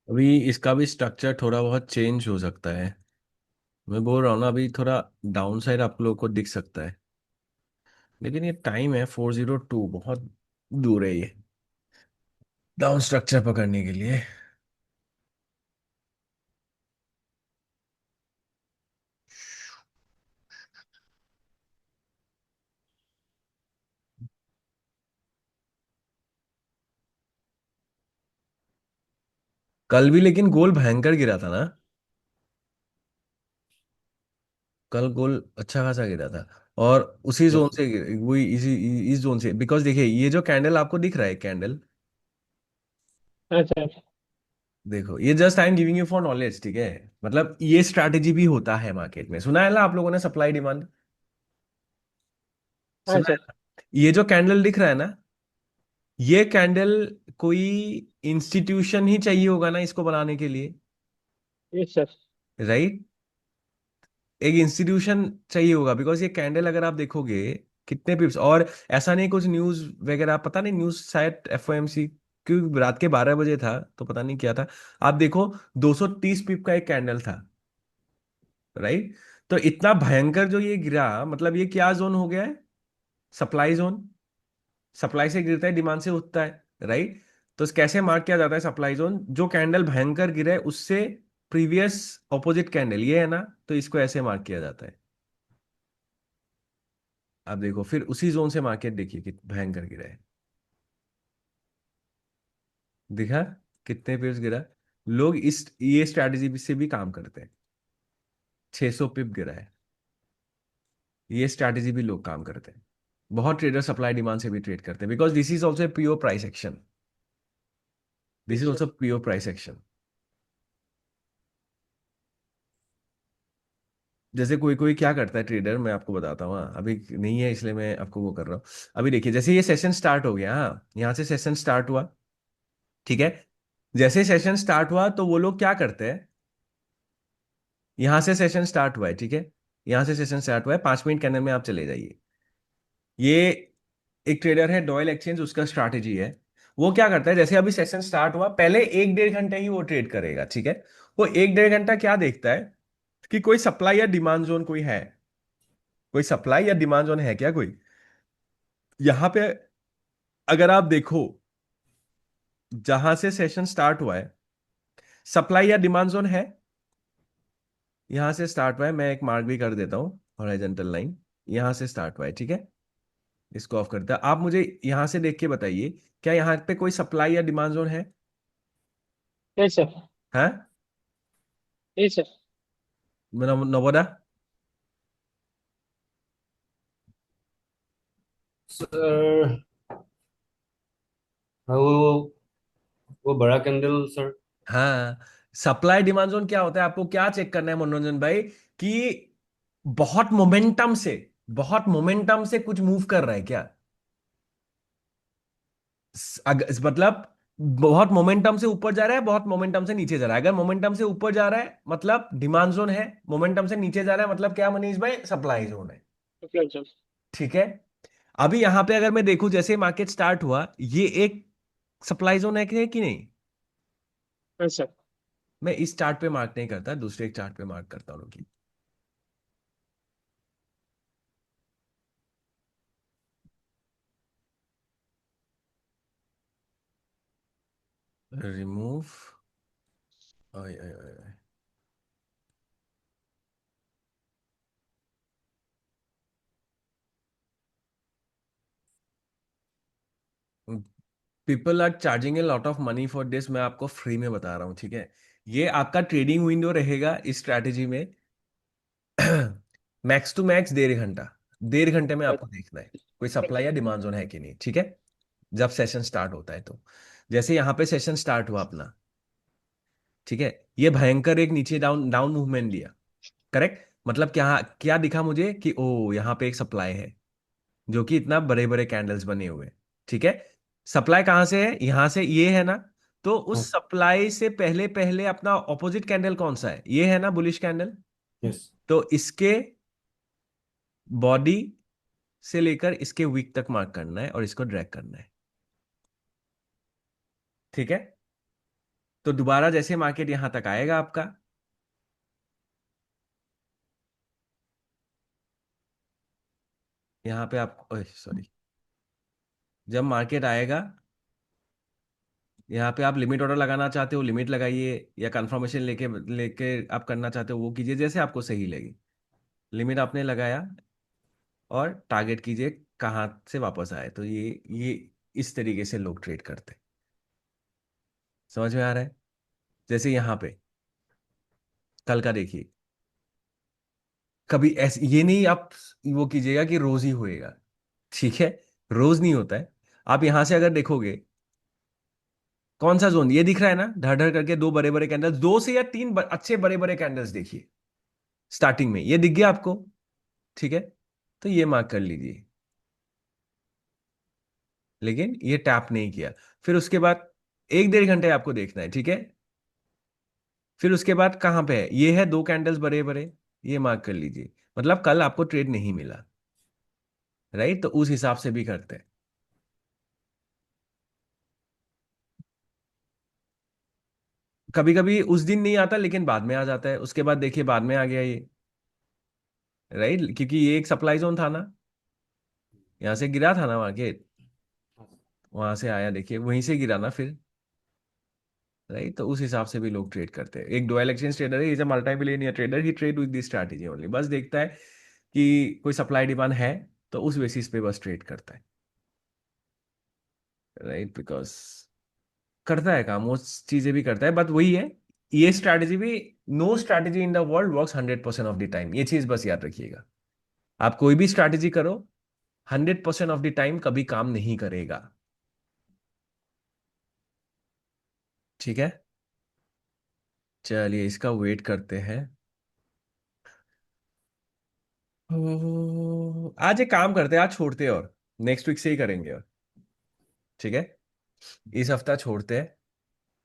A: अभी इसका भी स्ट्रक्चर थोड़ा बहुत चेंज हो सकता है। मैं बोल रहा हूँ ना, अभी थोड़ा डाउन साइड आप लोगों को दिख सकता है, लेकिन ये टाइम है 402, बहुत दूर है ये डाउन स्ट्रक्चर पकड़ने के लिए। कल भी लेकिन गोल भयंकर गिरा था ना, कल गोल अच्छा खासा गिरा था। और उसी जोन
C: यस।
A: से वही इसी इस जोन से, बिकॉज देखिए ये जो कैंडल आपको दिख रहा है कैंडल,
B: अच्छा अच्छा
A: देखो ये just I am giving you for knowledge, ठीक है। मतलब ये स्ट्रैटेजी भी होता है मार्केट में, सुना है ना आप लोगों ने, सप्लाई डिमांड सुना है
B: अच्छा।
A: ना? ये जो कैंडल दिख रहा है ना, ये कैंडल कोई इंस्टीट्यूशन ही चाहिए होगा ना इसको बनाने के लिए,
B: यस सर।
A: राइट। एक इंस्टीट्यूशन चाहिए होगा, बिकॉज ये कैंडल अगर आप देखोगे कितने पिप्स, और ऐसा नहीं कुछ न्यूज वगैरह पता नहीं, न्यूज शायद एफओएमसी, क्योंकि रात के 12 बजे था तो पता नहीं क्या था। आप देखो 230 पिप का एक कैंडल था, राइट। तो इतना भयंकर जो ये गिरा, मतलब ये क्या जोन हो गया है, सप्लाई जोन। सप्लाई से गिरता है, डिमांड से उठता है, राइट। तो कैसे मार्क किया जाता है सप्लाई जोन, जो कैंडल भयंकर गिरे उससे प्रीवियस ऑपोजिट कैंडल ये है ना, तो इसको ऐसे मार्क किया जाता है। आप देखो फिर उसी जोन से मार्केट देखिए कि भयंकर गिरा है, दिखा कितने पिप्स गिरा। लोग इस ये स्ट्रैटेजी से भी काम करते हैं। 600 पिप गिरा है, ये स्ट्रैटेजी भी लोग काम करते हैं। बहुत ट्रेडर सप्लाई डिमांड से भी ट्रेड करते हैं, because this is also pure price action. This is
B: yes sir.
A: Also pure price action. जैसे कोई कोई क्या करता है ट्रेडर, मैं आपको बताता हूँ, हाँ, अभी नहीं है इसलिए मैं आपको वो कर रहा हूँ। अभी देखिए जैसे ये सेशन स्टार्ट हो गया, हाँ यहाँ से सेशन स्टार्ट हुआ, ठीक है। जैसे सेशन स्टार्ट हुआ तो वो लोग क्या करते हैं, यहां से सेशन स्टार्ट हुआ है, ठीक है। यहां से सेशन स्टार्ट हुआ है, 5 मिनट के अंदर में आप चले जाइए। ये एक ट्रेडर है डॉयल एक्सचेंज, उसका स्ट्रैटेजी है। वो क्या करता है, जैसे अभी सेशन स्टार्ट हुआ, पहले 1 1.5 घंटे ही वो ट्रेड करेगा, ठीक है। वो 1 1.5 घंटा क्या देखता है कि कोई सप्लाई या डिमांड जोन कोई है, कोई सप्लाई या डिमांड जोन है क्या कोई। यहां पे अगर आप देखो, जहां से सेशन स्टार्ट हुआ है, सप्लाई या डिमांड जोन है। यहां से स्टार्ट हुआ है, मैं एक मार्क भी कर देता हूं, हॉरिजॉन्टल लाइन यहां से स्टार्ट हुआ है, ठीक है। इसको ऑफ करता है। आप मुझे यहां से देख के बताइए, क्या यहाँ पे कोई सप्लाई या डिमांड जोन है?
B: Yes sir.
A: है
B: यस सर।
A: नवोदा?
C: सर, हाँ, वो बड़ा कैंडल सर।
A: हाँ, सप्लाई डिमांड जोन क्या होता है, आपको क्या चेक करना है मनोरंजन भाई, कि बहुत मोमेंटम से, बहुत मोमेंटम से कुछ मूव कर रहा है क्या। मतलब बहुत मोमेंटम से ऊपर जा रहा है, बहुत मोमेंटम से नीचे जा रहा है। अगर मोमेंटम से ऊपर जा रहा है मतलब डिमांड जोन है, मोमेंटम से नीचे जा रहा है मतलब क्या मनीष भाई, सप्लाई जोन है,
B: ओके सर।
A: ठीक है। अभी यहां पे अगर मैं देखूं, जैसे मार्केट स्टार्ट हुआ, ये एक सप्लाई जोन है कि नहीं।
B: Yes sir.
A: मैं इस चार्ट पे मार्क नहीं करता, दूसरे एक चार्ट पे मार्क करता हूँ कि remove, people are charging a lot of money for this, मैं आपको फ्री में बता रहा हूँ, ठीक है। ये आपका ट्रेडिंग विंडो रहेगा इस स्ट्रैटेजी में मैक्स टू मैक्स 1.5 घंटा, 1.5 घंटे में आपको देखना है कोई सप्लाई या डिमांड जोन है कि नहीं, ठीक है। जब सेशन स्टार्ट होता है तो जैसे यहाँ पे सेशन स्टार्ट हुआ अपना, ठीक है, ये भयंकर एक नीचे डाउन डाउन मूवमेंट लिया, करेक्ट। मतलब क्या क्या दिखा मुझे कि ओ यहाँ पे एक सप्लाई है जो कि इतना बड़े बड़े कैंडल्स बने हुए हैं, ठीक है। सप्लाई कहाँ से है, यहाँ से, ये है ना। तो
C: हाँ।
A: उस सप्लाई से पहले पहले अपना ऑपोजिट कैंडल कौन सा है, ये है ना बुलिश कैंडल।
C: यस।
A: तो इसके बॉडी से लेकर इसके वीक तक मार्क करना है और इसको ड्रैग करना है, ठीक है। तो दोबारा जैसे मार्केट यहां तक आएगा आपका, यहां पे आप, सॉरी, जब मार्केट आएगा यहाँ पे, आप लिमिट ऑर्डर लगाना चाहते हो लिमिट लगाइए, या कंफर्मेशन लेके लेके आप करना चाहते हो वो कीजिए, जैसे आपको सही लगे। लिमिट आपने लगाया और टारगेट कीजिए कहाँ से वापस आए। तो ये इस तरीके से लोग ट्रेड करते हैं। समझ में आ रहा है। जैसे यहाँ पे कल का देखिए, कभी ऐसे ये नहीं आप वो कीजिएगा कि रोज ही होएगा, ठीक है। रोज नहीं होता है। आप यहां से अगर देखोगे, कौन सा जोन ये दिख रहा है ना, ढर ढर करके दो बड़े बड़े कैंडल्स, 2 से या 3 अच्छे बड़े बड़े कैंडल्स देखिए स्टार्टिंग में, ये दिख गया आपको, ठीक है। तो ये मार्क कर लीजिए, लेकिन ये टैप नहीं किया। फिर उसके बाद 1-1.5 घंटे आपको देखना है, ठीक है। फिर उसके बाद कहाँ पे है, ये है 2 कैंडल्स बड़े बड़े, ये मार्क कर लीजिए। मतलब कल आपको ट्रेड नहीं मिला, राइट। तो उस हिसाब से भी करते हैं। कभी कभी उस दिन नहीं आता लेकिन बाद में आ जाता है, उसके बाद देखिए बाद में आ गया ये, राइट, क्योंकि ये एक सप्लाई जोन था ना, यहाँ से गिरा था ना मार्केट, वहां से आया, देखिए वहीं से गिरा ना फिर, राइट। तो उस हिसाब से भी लोग ट्रेड करते हैं। एक डुअल एक्सचेंज ट्रेडर है, is a multi billionaire trader, he trade with this strategy only. बस देखता है कि कोई सप्लाई डिमांड है तो उस बेसिस पे बस ट्रेड करता है, राइट। बिकॉज करता है काम, वो चीजें भी करता है, बट वही है, ये स्ट्रैटेजी भी, no strategy in the world works 100% of the time. ये चीज बस याद रखिएगा। आप कोई भी स्ट्रैटेजी करो, 100% ऑफ द टाइम कभी काम नहीं करेगा, ठीक है। चलिए इसका वेट करते हैं। आज एक काम करते हैं, आज छोड़ते हैं और नेक्स्ट वीक से ही करेंगे और, ठीक है। इस हफ्ता छोड़ते हैं।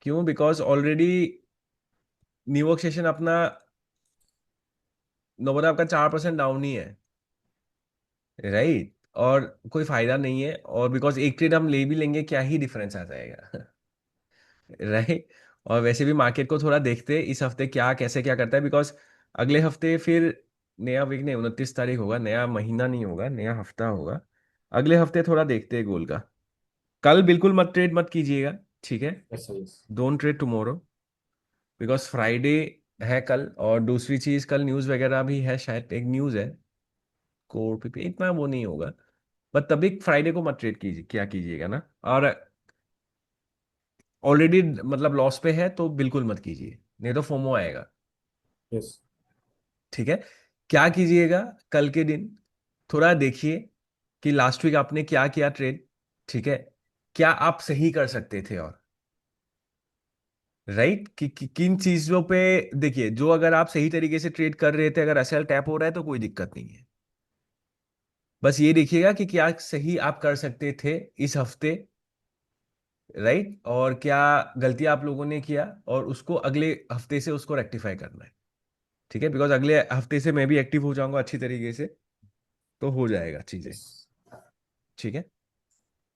A: क्यों, बिकॉज ऑलरेडी न्यूयॉर्क सेशन अपना नोबरा आपका 4% डाउन ही है, राइट। और कोई फायदा नहीं है, और बिकॉज एक ट्रेड हम ले भी लेंगे, क्या ही डिफरेंस आ जाएगा, राइट। और वैसे भी मार्केट को थोड़ा देखते हैं इस हफ्ते क्या कैसे क्या करता है, बिकॉज अगले हफ्ते फिर नया वीक नहीं, 29 तारीख होगा, नया महीना नहीं होगा, नया हफ्ता होगा। अगले हफ्ते थोड़ा देखते हैं गोल का। कल बिल्कुल मत ट्रेड मत कीजिएगा, ठीक है।
C: Yes sir, yes.
A: Don't trade tomorrow, because Friday है कल। और दूसरी चीज, कल न्यूज वगैरह भी है, शायद एक न्यूज है, कोर पे इतना वो नहीं होगा। बट तभी फ्राइडे को मत ट्रेड कीजिए, क्या कीजिएगा ना। और ऑलरेडी मतलब लॉस पे है तो बिल्कुल मत कीजिए, नहीं तो फोमो आएगा,
C: यस।
A: ठीक है। क्या कीजिएगा, कल के दिन थोड़ा देखिए कि लास्ट वीक आपने क्या किया ट्रेड, ठीक है। क्या आप सही कर सकते थे, और राइट किन चीजों पे, देखिए जो अगर आप सही तरीके से ट्रेड कर रहे थे, अगर एसएल टैप हो रहा है तो कोई दिक्कत नहीं है। बस ये देखिएगा कि क्या सही आप कर सकते थे इस हफ्ते, राइट। और क्या गलती आप लोगों ने किया, और उसको अगले हफ्ते से उसको रेक्टिफाई करना है, ठीक है। बिकॉज अगले हफ्ते से मैं भी एक्टिव हो जाऊंगा अच्छी तरीके से, तो हो जाएगा चीजें,
C: यस।
A: ठीक है।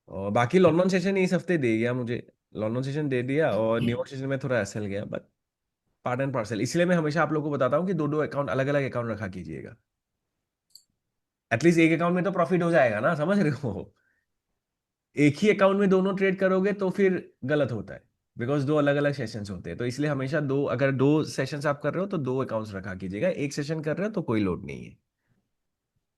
A: और बाकी लंदन सेशन इस हफ्ते दे गया मुझे, लंदन सेशन दे दिया, और न्यूयॉर्क सेशन में थोड़ा एसएल गया, बट पार्ट एंड पार्सल। इसलिए मैं हमेशा आप लोगों को बताता हूँ कि दो दो अकाउंट, अलग अलग अकाउंट रखा कीजिएगा। एटलीस्ट एक अकाउंट में तो प्रॉफिट हो जाएगा ना, समझ रहे हो। एक ही अकाउंट में दोनों ट्रेड करोगे तो फिर गलत होता है, बिकॉज दो अलग अलग सेशंस होते हैं। तो इसलिए हमेशा दो, अगर दो सेशंस आप कर रहे हो तो दो अकाउंट्स रखा कीजिएगा, एक सेशन कर रहे हो तो कोई लोड नहीं है,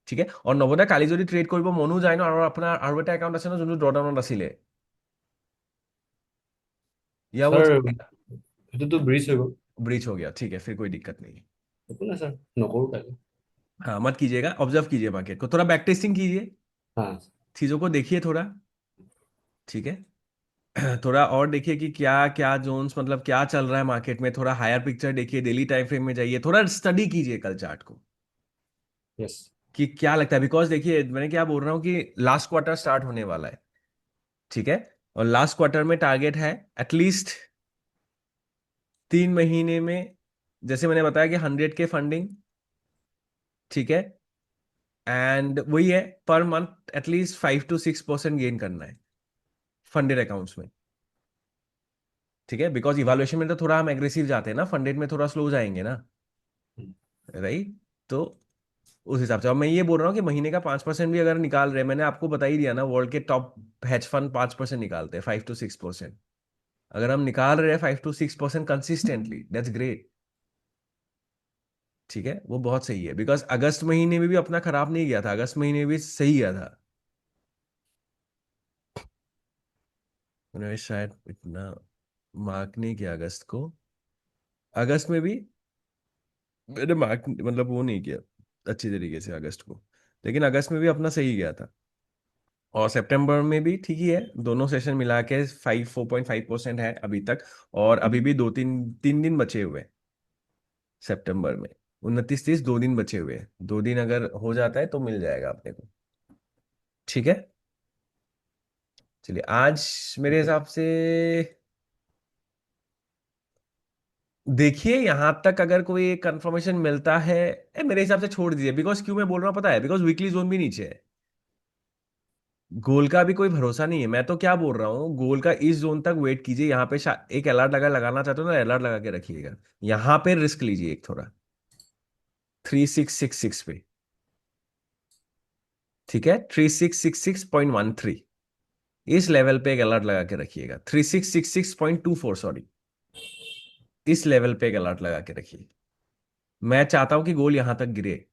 A: ঠিক আছে। और নৱদা কালি যদি ট্ৰেড কৰিব মনো যায় ন, আৰু আপোনাৰ আৰু এটা একাউণ্ট আছে ন যোনটো ড্ৰডাউনত আছিলে, या वो
C: सर সেইটোতো ব্ৰিজ হৈ গ'ল।
A: ब्रीच हो गया, ठीक है, फिर कोई दिक्कत नहीं है।
C: একো নাই ছাৰ, নকৰোঁ কাইলৈ।
A: हाँ मत कीजिएगा, ऑब्जर्व कीजिए मार्केट को, थोड़ा बैक टेस्टिंग कीजिए,
C: हाँ
A: चीजों को देखिए थोड़ा, ठीक है। थोड़ा और देखिए कि क्या क्या जोन्स, मतलब क्या चल रहा है मार्केट में, थोड़ा हायर पिक्चर देखिए, डेली टाइम फ्रेम में जाइए, थोड़ा स्टडी कीजिए कल चार्ट को
C: यस
A: कि क्या लगता है। बिकॉज देखिए मैंने क्या बोल रहा हूँ कि लास्ट क्वार्टर स्टार्ट होने वाला है, ठीक है। और लास्ट क्वार्टर में टारगेट है एटलीस्ट 3 महीने में, जैसे मैंने बताया कि 100 के फंडिंग, ठीक है। एंड वही है, per month at least 5 to 6% gain करना है फंडेड अकाउंट्स में, ठीक है। बिकॉज इवाल्युएशन में तो थोड़ा हम एग्रेसिव जाते हैं ना, फंडेड में थोड़ा स्लो जाएंगे ना, राइट। तो उस हिसाब से, और मैं ये बोल रहा हूँ कि महीने का 5% भी अगर निकाल रहे हैं, मैंने आपको बता ही दिया ना, वर्ल्ड के टॉप हेज फंड 5% निकालते हैं, 5 to 6%। अगर हम निकाल रहे हैं 5 to 6% कंसिस्टेंटली, दैट्स ग्रेट, ठीक है। वो बहुत सही है, बिकॉज अगस्त महीने में भी अपना खराब नहीं गया था, अगस्त महीने में भी सही गया था। मैंने शायद इतना मार्क नहीं किया अगस्त को, अगस्त में भी मैंने मार्क मतलब वो नहीं किया अच्छी तरीके से अगस्त को, लेकिन अगस्त में भी अपना सही गया था। और सितंबर में भी ठीक ही है, दोनों सेशन मिला के 4.5% है अभी तक। और अभी भी 3 दिन बचे हुए हैं सितंबर में, 29 30 2 दिन बचे हुए हैं, 2 दिन अगर हो जाता है तो मिल जाएगा अपने को, ठीक है। चलिए आज मेरे हिसाब से देखिए यहां तक अगर कोई कंफर्मेशन मिलता है, मेरे हिसाब से छोड़ दीजिए। बिकॉज क्यों मैं बोल रहा हूँ पता है, बिकॉज वीकली जोन भी नीचे है, गोल का भी कोई भरोसा नहीं है। मैं तो क्या बोल रहा हूँ, गोल का इस जोन तक वेट कीजिए, यहाँ पे एक अलर्ट लगाना चाहते हो ना, अलर्ट लगा के रखिएगा, यहाँ पे रिस्क लीजिए एक थोड़ा, 3666 पे, ठीक है, 3666.13, इस लेवल पे एक अलर्ट लगा के रखिएगा, 3666.24 सॉरी, इस लेवल पे एक अलर्ट लगा के रखिए। मैं चाहता हूं कि गोल यहां तक गिरे,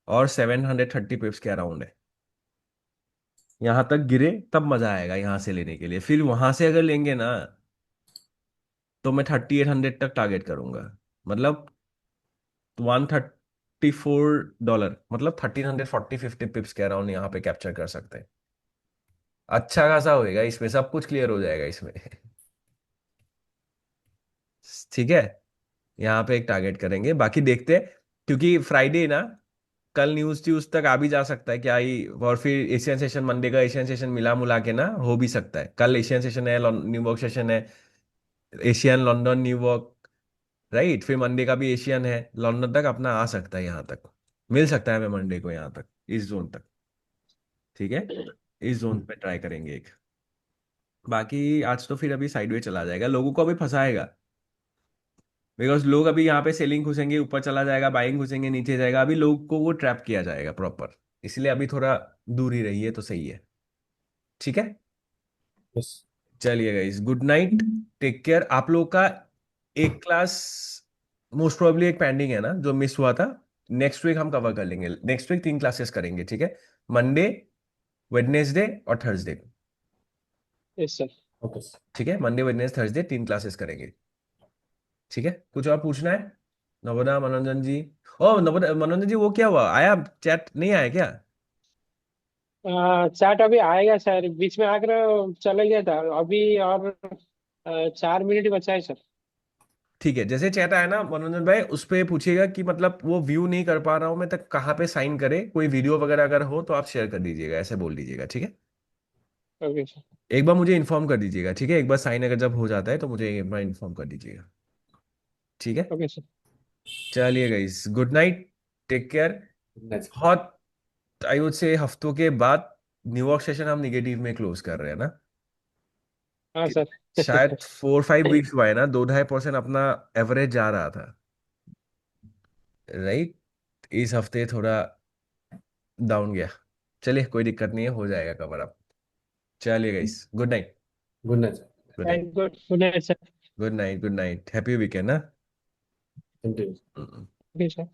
A: और 730 पिप्स के अराउंड है, यहां तक गिरे तब मजा आएगा यहां से लेने के लिए। फिर वहां से अगर लेंगे ना तो मैं 3800 तक टारगेट करूंगा, मतलब $134, मतलब 1340 50 पिप्स के अराउंड यहाँ पे कैप्चर कर सकते हैं। अच्छा खासा होएगा इसमें, सब कुछ क्लियर हो जाएगा इसमें। ठीक है, यहाँ पे एक टारगेट करेंगे, बाकी देखते हैं, क्योंकि फ्राइडे ना, कल न्यूज ट्यूज तक आ भी जा सकता है क्या ही, और फिर एशियन सेशन, मंडे का एशियन सेशन मिला मुला के ना हो भी सकता है, कल एशियन सेशन है, न्यूयॉर्क सेशन है, एशियन लंदन न्यूयॉर्क, राइट। फिर मंडे का भी एशियन है, लंदन तक अपना आ सकता है, यहाँ तक मिल सकता है हमें मंडे को, यहाँ तक इस जोन तक, ठीक है। इस जोन पे ट्राई करेंगे एक, बाकी आज तो फिर अभी साइडवे चला जाएगा, लोगों को अभी फंसाएगा, बिकॉज लोग अभी यहाँ पे सेलिंग घुसेंगे, ऊपर चला जाएगा, बाइंग घुसेंगे, नीचे जाएगा, अभी लोग को वो ट्रैप किया जाएगा प्रॉपर, इसलिए अभी थोड़ा दूर ही रहिए तो सही है, ठीक है।
C: यस
A: चलिए guys, good night, take care. आप लोग का एक क्लास मोस्ट प्रोबेबली एक पेंडिंग है ना जो मिस हुआ था, नेक्स्ट वीक हम कवर कर लेंगे, नेक्स्ट वीक 3 क्लासेस करेंगे, ठीक है। मंडे, वेडनेसडे और थर्सडे,
B: यस सर।
C: ओके
A: ठीक है, मंडे वेडनेसडे थर्सडे 3 क्लासेस करेंगे, ठीक है। कुछ और पूछना है नवोदा मनोरंजन जी? ओ नवोदा मनोरंजन जी, वो क्या हुआ, आया चैट नहीं आया क्या?
B: चैट अभी आएगा सर, बीच में आकर चले गया था अभी, और 4 मिनट ही बचा है सर।
A: ठीक है, जैसे चैट आया ना मनोरंजन भाई, उस पे पूछिएगा कि मतलब वो व्यू नहीं कर पा रहा हूं मैं, तक कहाँ पे साइन करे, कोई वीडियो वगैरह अगर हो तो आप शेयर कर दीजिएगा, ऐसे बोल दीजिएगा, ठीक है।
B: Okay sir.
A: एक बार मुझे इन्फॉर्म कर दीजिएगा, ठीक है, एक बार साइन अगर जब हो जाता है तो मुझे एक बार इन्फॉर्म कर दीजिएगा, ठीक है।
B: Okay sir.
A: चलिए guys, good night, take care.
C: Next
A: बहुत, आई वुड से हफ्तों के बाद न्यूयॉर्क सेशन हम निगेटिव में क्लोज कर रहे हैं ना,
B: हाँ
A: कि
B: सर।
A: शायद 4 5 वीक्स हुआ है ना, 2 ढाई % अपना एवरेज जा रहा था, राइट। इस हफ्ते थोड़ा डाउन गया, चलिए कोई दिक्कत नहीं है, हो जाएगा कवर अप। चलिए guys, good night,
C: good night
A: good night,
B: thank good night sir.
A: Good night, good night, happy weekend ना।
C: Thank you
A: hmm.
B: Okay sir.